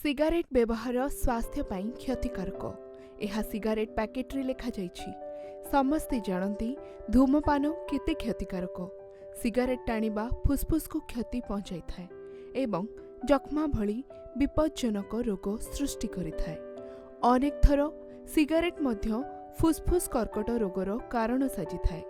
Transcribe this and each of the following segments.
Cigarette व्यवहार स्वास्थ्य पाई क्षतिकारक। यह सिगारेट पैकेट रे लेखा जाइछि। समस्ते जानती धूमपान केते क्षतिकारक। सिगारेट टाणिबा फुसफुस को क्षति पहुंचाई थाए एवं जख्मा भली विपज्जनक रोग सृष्टि करिथाए। अनेक थर सिगारेट मध्य फुसफुस कर्कट रोगर कारण साजिथाए।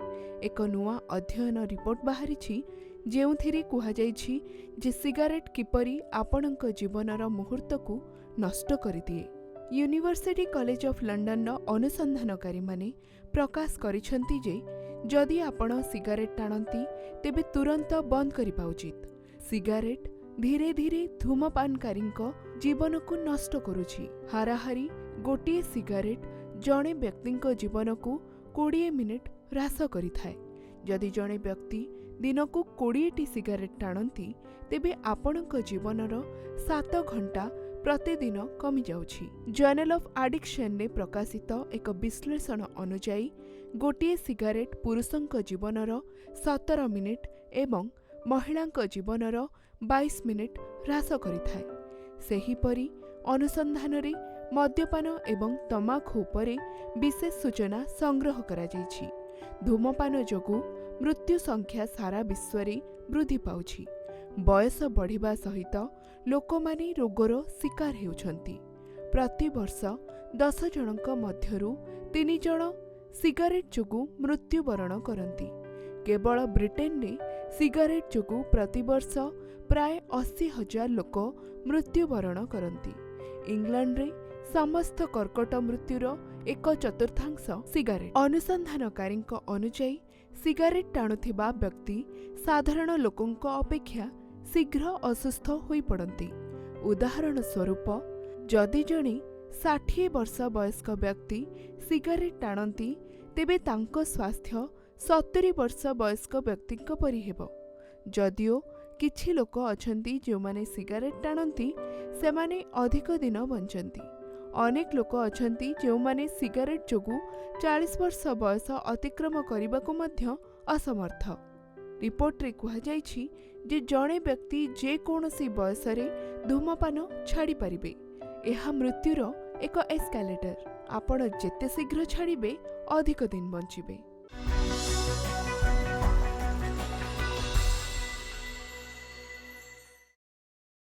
एक नुआ अध्ययन रिपोर्ट बाहरिछि जेउथिरे कुहाଯାଇଛି जे सिगारेट किपरि आपणक जीवनर मुहूर्त को नष्ट करिदिए। यूनिवर्सिटी कॉलेज ऑफ लंडन अनुसंधानकारी माने प्रकाश करिछंती जे जदि आपण सिगारेट टाणती तेबे तुरंत बंद करिबा उचित। सिगारेट धीरे धीरे धूमपानकारी जीवन को नष्ट करुछि। हाराहारी गोटिए सिगारेट जड़े व्यक्ति जीवन को 20 मिनिट ह्रास करिथाए। जदि जड़े व्यक्ति दिन को 20टी सिगारेट टाणती तेबे आपणक जीवनर 7 घंटा प्रतिदिन कमी जाउछि। जर्नल ऑफ एडिक्शन ने प्रकाशित एक विश्लेषण अनुसार गोटिए सिगारेट पुरुषंक जीवनर 17 मिनिट एवं महिलांक जीवनर 22 मिनिट ह्रास करिथाए। सेहीपरि अनुसंधान रे मद्यपान एवं तमाखु उपरे विशेष सूचना संग्रह करा जाइछि। धूमपान जोगु मृत्यु संख्या सारा विश्व रे वृद्धि पाउछि। बयस बढ़िबा सहित लोकमाने रोगर शिकार हेउछंती। प्रति वर्ष 10 जनक मध्यरु 3 जन सिगारेट जोगु मृत्युवरण करंती। केवल ब्रिटेन ने सिगारेट जोगु प्रति वर्ष प्राय 80,000 लोक मृत्युवरण करंती। इंग्लैंड रे समस्त कर्कट मृत्युर 1/4 सिगारेट। अनुसंधानकारी अनुसार सिगारेट टाणुथिबा व्यक्ति साधारण लोकंक अपेक्षा शीघ्र असुस्थ होई पड़ती। उदाहरण स्वरूप जदि जणे 60 वर्ष वयस्क व्यक्ति सिगारेट टाणती तेबे तांको स्वास्थ्य 70 वर्ष वयस्क व्यक्ति परि हेबो। जदियो किछि लोक अछंती जो माने सिगारेट टाणती से माने अधिक दिन बंचंती। अनेक लोक अछंती जो माने सिगारेट जोगु 40 वर्ष बयस अतिक्रम करने को मध्य असमर्थ। रिपोर्ट रे कुहाଯାଇଛି जे जणे व्यक्ति जे कोनोसी बयस रे धूमपान छाड़ी परिबे। एहा मृत्युर एक एस्कालेटर। आपण जेते शीघ्र छाड़िबे अधिक दिन बंचिबे।